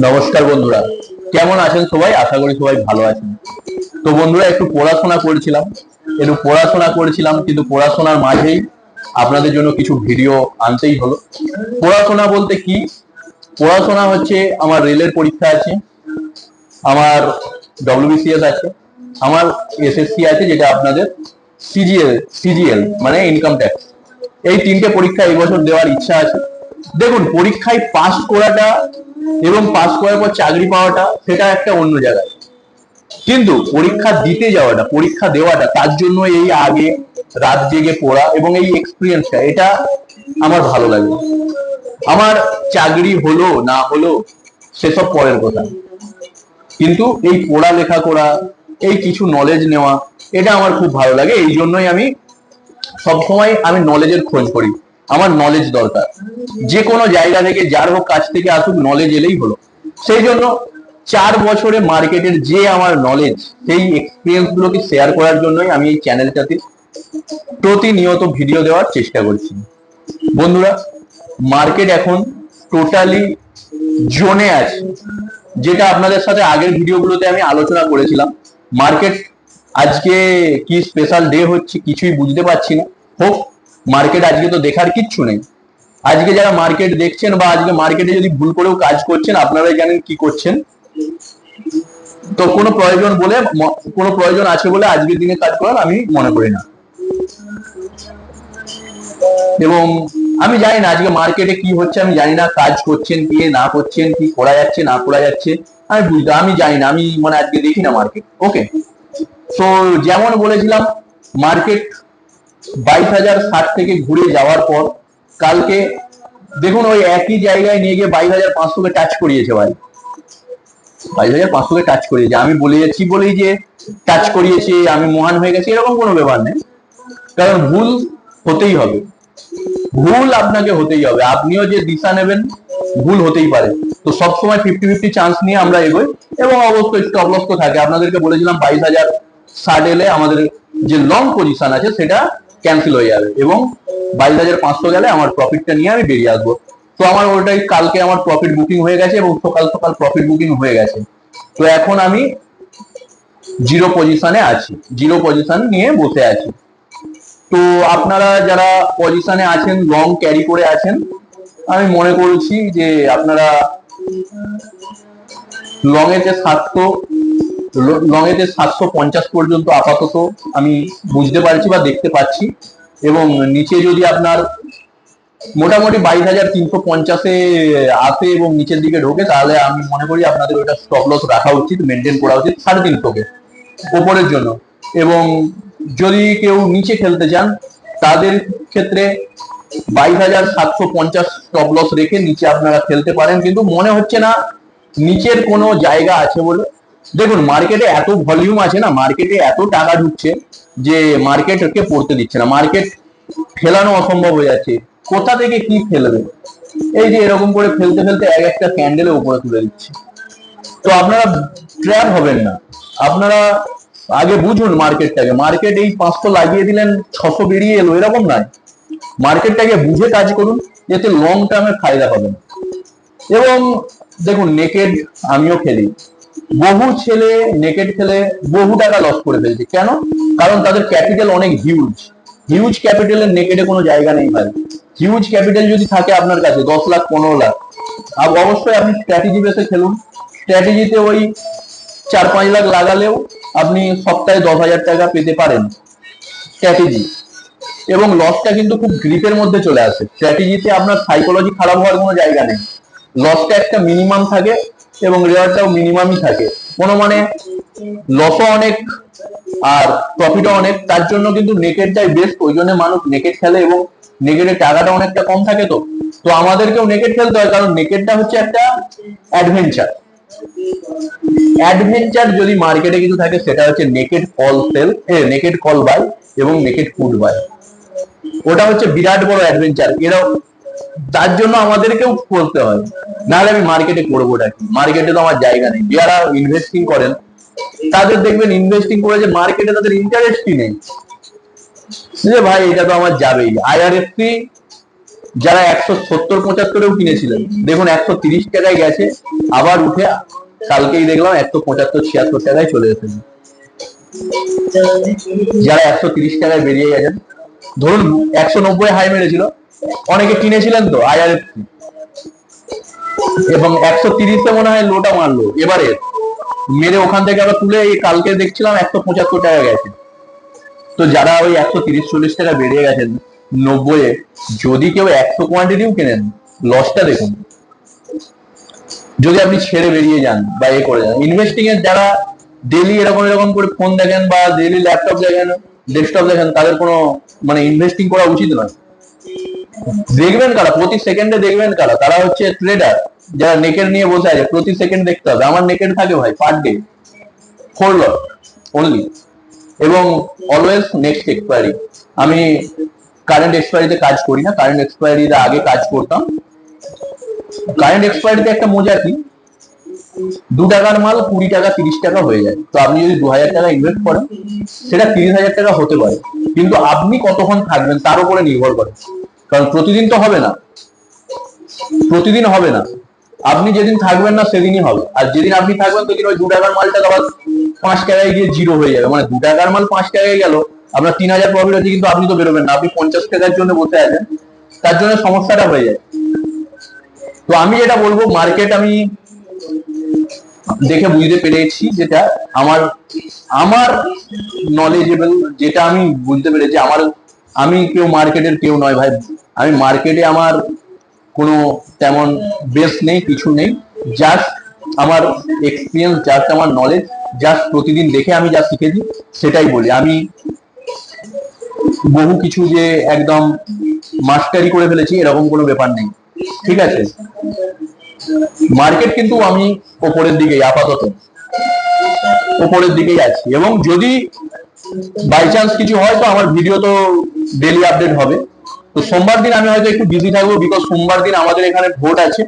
নমস্কার বন্ধুরা, কেমন আছেন সবাই? আশা করি সবাই ভালো আছেন। তো বন্ধুরা, একটু পড়াশোনা করেছিলাম কিন্তু পড়াশোনার মাঝেই আপনাদের জন্য কিছু ভিডিও আনতেই হলো। পড়াশোনা বলতে কি? পড়াশোনা হচ্ছে, আমার রেলের পরীক্ষা আছে, আমার ডব্লিউবিসিএস আছে, আমার এসএসসি আছে, যেটা আপনাদের সিজিএল মানে ইনকাম ট্যাক্স। এই তিনটে পরীক্ষা এই বছর দেওয়ার ইচ্ছা আছে। দেখুন, পরীক্ষায় পাস করাটা এবং পাস করার পর চাকরি পাওয়াটা সেটা একটা অন্য জায়গায়, কিন্তু পরীক্ষা দিতে যাওয়াটা, পরীক্ষা দেওয়াটা, তার জন্য এই আগে রাত জেগে পড়া এবং এই এক্সপিরিয়েন্সটা, এটা আমার ভালো লাগে। আমার চাকরি হলো না হলো সেসব পরের কথা, কিন্তু এই পড়ালেখা করা, এই কিছু নলেজ নেওয়া, এটা আমার খুব ভালো লাগে। এই জন্যই আমি সবসময় নলেজের খোঁজ করি। আমার নলেজ দরকার, যে কোনো জায়গা থেকে, যার হোক কাছ থেকে আসুক, নলেজ এলেই হলো। সেই জন্য 4 বছরে মার্কেটের যে আমার নলেজ, সেই এক্সপিরিয়েন্স গুলোকে শেয়ার করার জন্যই আমি এই চ্যানেলটাতে প্রতিনিয়ত ভিডিও দেওয়ার চেষ্টা করছি। বন্ধুরা, মার্কেট এখন টোটালি জোনে আছে, যেটা আপনাদের সাথে আগের ভিডিওগুলোতে আমি আলোচনা করেছিলাম। মার্কেট আজকে কি স্পেশাল ডে হচ্ছে কিছুই বুঝতে পারছি না। হোক, মার্কেট আজকে তো দেখার কিচ্ছু নেই। আজকে যারা মার্কেট দেখছেন বা আজকে মার্কেটে যদি ভুল করেও কাজ করছেন, আপনারাই জানেন কি করছেন। তো কোনো প্রয়োজন আছে বলে আজকের দিনে কাজ করার আমি মনে করি না। এবং আমি জানি না আজকে মার্কেটে কি হচ্ছে, আমি জানি না কাজ করছেন কি না করছেন, কি করা যাচ্ছে না করা যাচ্ছে, আমি জানি না। আমি আজকে দেখি না মার্কেট। ওকে, তো যেমন বলেছিলাম, মার্কেট 22,060 থেকে ঘুরে যাওয়ার পর কালকে দেখুন ওই একই জায়গায় নিয়ে গিয়ে 22,500-কে টাচ করিয়েছে। 22,500-কে টাচ করিয়েছে। আমি বলে যাচ্ছি বলেই যে টাচ করিয়েছে আমি মহান হয়ে গেছি, এরকম কোনো ব্যাপার নেই। কারণ ভুল হতেই হবে, ভুল আপনাকে হতেই হবে। আপনিও যে দিশা নেবেন, ভুল হতেই পারে। তো সবসময় 50-50 চান্স নিয়ে আমরা এগোই। এবং অবশ্যই স্টপ লস তো থাকে। আপনাদেরকে বলেছিলাম 22,060 এলে আমাদের যে লং পজিশন আছে সেটা ক্যান্সেল হয়ে যাবে, এবং 22,500 গেলে আমার প্রফিটটা নিয়ে আমি বেরিয়ে আসবো। তো আমার ওটাই কালকে আমার প্রফিট বুকিং হয়ে গেছে, এবং সকাল সকাল প্রফিট বুকিং হয়ে গেছে। তো এখন আমি জিরো পজিশনে আছি, জিরো পজিশন নিয়ে বসে আছি। তো আপনারা যারা পজিশনে আছেন, লং ক্যারি করে আছেন, আমি মনে করছি যে আপনারা লং এতে 750 পর্যন্ত আপাতত আমি বুঝতে পারছি বা দেখতে পাচ্ছি। এবং নিচে যদি আপনার মোটামুটি 22,350-এ আসে এবং নিচের দিকে ঢোকে, তাহলে আমি মনে করি আপনাদের ওটা স্টপ লস রাখা উচিত, মেনটেন করা উচিত 350-কে ওপরের জন্য। এবং যদি কেউ নিচে খেলতে চান, তাদের ক্ষেত্রে 22,750 স্টপ লস রেখে নিচে আপনারা খেলতে পারেন, কিন্তু মনে হচ্ছে না নিচের কোনো জায়গা আছে বলে। দেখুন, মার্কেটে এত ভলিউম আছে না, মার্কেটে এত টাকা ঢুকছে যে মার্কেটকে পড়তে দিচ্ছে না। মার্কেট ফেলানো অসম্ভব হয়ে যাচ্ছে। কোথা থেকে কি ফেলবে? এই যে এরকম করে ফেলতে ফেলতে এক একটা ক্যান্ডেলে উপরে তুলে দিচ্ছে। তো আপনারা ট্র্যাপ হবেন না। আপনারা আগে বুঝুন মার্কেটটাকে। মার্কেট এই 500 লাগিয়ে দিলেন, 600 বেরিয়ে এলো, এরকম নয়। মার্কেটটাকে বুঝে কাজ করুন, এতে লং টার্মে ফায়দা পাবেন। এবং দেখুন, নেকেড আমিও খেলি। বহু ছেলে নেকেড খেলে বহু টাকা লস করে ফেলছে। কেন? কারণ তাদের ক্যাপিটাল অনেক হিউজ। হিউজ ক্যাপিটালের নেকেডে কোনো জায়গা নেই ভাই। হিউজ ক্যাপিটাল যদি থাকে আপনার কাছে 10 লাখ 15 লাখ, অবশ্যই আপনি স্ট্র্যাটেজি বেসে খেলুন। স্ট্র্যাটেজিতে ওই 4-5 লাখ লাগালেও আপনি সপ্তাহে 10,000 টাকা পেতে পারেন স্ট্র্যাটেজি। এবং লসটা কিন্তু খুব গ্রিপের মধ্যে চলে আসে। স্ট্র্যাটেজিতে আপনার সাইকোলজি খারাপ হওয়ার কোনো জায়গা নেই। লসটা একটা মিনিমাম থাকে এবং রেওয়ার্ডটাও মিনিমামই থাকে। কোনো লসও অনেক আর প্রফিটও অনেক। তার জন্য কিন্তু নেকেটটাই বেস্ট। ওই জন্য মানুষ নেকেট খেলে, এবং নেকেটের টাকাটা অনেকটা কম থাকে। তো তো আমাদেরকেও নেকেট খেলতে হয়, কারণ নেকেটটা হচ্ছে একটা অ্যাডভেঞ্চার। অ্যাডভেঞ্চার যদি মার্কেটে কিছু থাকে, সেটা হচ্ছে naked call sell, naked call buy এবং নেকেট পুট বাই। ওটা হচ্ছে বিরাট বড় অ্যাডভেঞ্চার। তার জন্য আমাদেরকেও করতে হয়, নাহলে আমি মার্কেটে করবোটা কি? মার্কেটে তো আমার জায়গা নেই। যারা ইনভেস্টিং করেন তাদের দেখবেন ইনভেস্টিং করে যে মার্কেটে তাদের ইন্টারেস্টই নেই, যে ভাই এটা তো আমার যাবেই। আইআরএফসি যারা 170-75-এও কিনেছিলেন, দেখুন 130 টাকায় গেছে, আবার উঠে কালকেই দেখলাম 175-76 টাকায় চলে এসেছে। যারা 130 টাকায় বেরিয়ে গেছেন, ধরুন 190 হাই মেরেছিল, অনেকে কিনেছিলেন তো IRF, এবং 130-এ মনে হয় লোটা মারলো এবারে, মেরে ওখান থেকে আবার তুলে এই কালকে দেখছিলাম 175 টাকা গেছে। তো যারা ওই 130-40 টাকা বেরিয়ে গেছেন 90-এ, যদি কেউ 100 কোয়ান্টিটিও কেনেন, লসটা দেখুন। যদি আপনি ছেড়ে বেরিয়ে যান বা এ করে যান, ইনভেস্টিং এর যারা ডেলি এরকম এরকম করে ফোন দেখেন বা ডেলি ল্যাপটপ দেখেন, ডেস্কটপ দেখেন, তাদের কোনো মানে ইনভেস্টিং করা উচিত নয়। দেখবেন কারা প্রতি সেকেন্ডে, দেখবেন কারা, তারা হচ্ছে ট্রেডার, যারা নেকেড নিয়ে বসে আছে। প্রতি সেকেন্ড দেখতে হবে। আমার নেকেড থাকে ভাই পার ডে 4 লট অনলি, এবং অলওয়েজ নেক্সট এক্সপায়ারি। আমি কারেন্ট এক্সপায়ারিতে কাজ করি না, কারেন্ট এক্সপায়ারিতে আগে কাজ করতাম। কারেন্ট এক্সপায়ারিতে একটা মজা কি, 2 টাকার মাল 20 টাকা 30 টাকা হয়ে যায়। তো আপনি যদি 2000 টাকা ইনভেস্ট করেন, সেটা 30,000 টাকা হতে পারে, কিন্তু আপনি কতক্ষণ থাকবেন তার উপরে নির্ভর করে। কারণ প্রতিদিন তো হবে না, প্রতিদিন হবে না। আপনি যেদিন থাকবেন না সেদিনই হবে, আর যেদিন আপনি থাকবেন সেদিন ওই 2 টাকার মালটা আবার 5 টাকায় গিয়ে জিরো হয়ে যাবে। মানে 2 টাকার মাল 5 টাকায় গেল, আপনার 3000 প্রফিট হচ্ছে, কিন্তু আপনি তো বেরোবেন না, আপনি 50 টাকার জন্য বসে আছেন, তার জন্য সমস্যাটা হয়ে যায়। তো আমি যেটা বলবো, মার্কেট আমি দেখে বুঝতে পেরেছি, যেটা আমার আমার নলেজেবল, যেটা আমি বুঝতে পেরেছি, আমি কেউ মার্কেটের কেউ নয় ভাই। আমি মার্কেটে আমার কোনো তেমন বেস নেই, কিছু নেই, জাস্ট আমার এক্সপিরিয়েন্স, জাস্ট আমার নলেজ, জাস্ট প্রতিদিন দেখে আমি যা শিখেছি সেটাই বলি। আমি বহু কিছু যে একদম মাস্টারি করে ফেলেছি এরকম কোনো ব্যাপার নেই, ঠিক আছে। মার্কেট কিন্তু আমি ওপরের দিকেই, আপাতত ওপরের দিকেই আছি, এবং যদি বাই চান্স কিছু হয় তো আমার ভিডিও তো ডেলি আপডেট হবে। তো সোমবার দিন আমি হয়তো একটু বিজি থাকবো, বিকজ সোমবার দিন আমাদের এখানে ভোট আছে।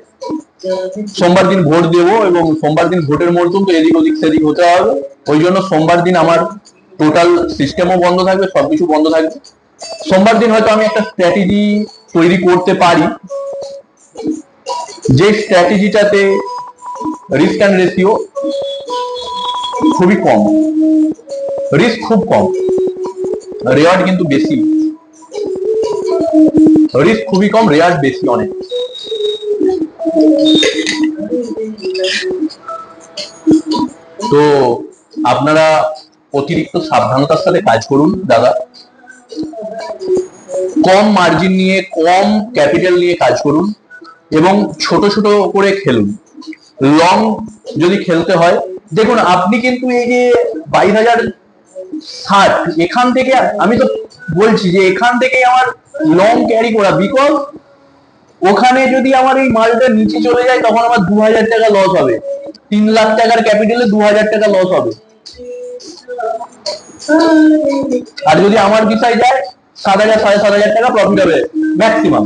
সোমবার দিন ভোট দেবো, এবং সোমবার দিন ভোটের মরশুম, তো এদিক ওদিক সেদিক হতে হবে। ওই জন্য সোমবার দিন আমার টোটাল সিস্টেমও বন্ধ থাকবে, সবকিছু বন্ধ থাকবে। সোমবার দিন হয়তো আমি একটা স্ট্র্যাটেজি তৈরি করতে পারি, যে স্ট্র্যাটেজিটাতে রিস্ক অ্যান্ড রেশিও খুবই কম, রিস্ক খুব কম, রেওয়ার্ড কিন্তু বেশি। রিস্ক খুবই কম, রেওয়ার্ড বেশি অনেক। তো আপনারা অতিরিক্ত সাবধানতার সাথে কাজ করুন দাদা, কম মার্জিন নিয়ে, কম ক্যাপিটাল নিয়ে কাজ করুন, এবং ছোট ছোট করে খেলুন। লং যদি খেলতে হয়, দেখুন আপনি কিন্তু এই যে 22,060, এখান থেকে আমি তো বলছি যে এখান থেকে আমার লং ক্যারি করা, বিকজ ওখানে যদি আমার এই মালটা নিচে চলে যায় তখন আমার 2,000 টাকা লস হবে। 3 লাখ টাকার ক্যাপিটালে 2,000 টাকা লস হবে। আর যদি আমার বিষয় যায় 7,000 7,500 টাকা প্রফিট হবে ম্যাক্সিমাম,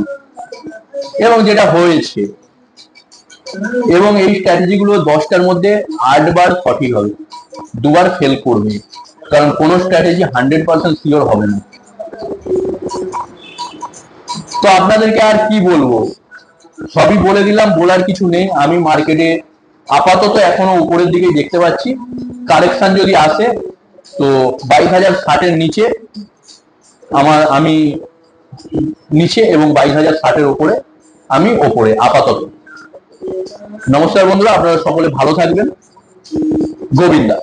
এবং যেটা হয়েছে। এবং এই স্ট্র্যাটেজি গুলো 10টার মধ্যে 8 বার সঠিক হবে, 2 বার ফেল করবে, কারণ কোন স্ট্র্যাটেজি 100% শিওর হবে না। তো আপনাদেরকে আর কি বলবো, সবই বলে দিলাম, বলার কিছু নেই। আমি মার্কেটে আপাতত এখনো উপরের দিকে দেখতে পাচ্ছি। কারেকশন যদি আসে তো 22,060 এর নিচে আমি নিচে, এবং 22,060 এর উপরে আমি ওপরে আপাতত। নমস্কার বন্ধুরা, আপনারা সকলে ভালো থাকবেন। গোবিন্দা।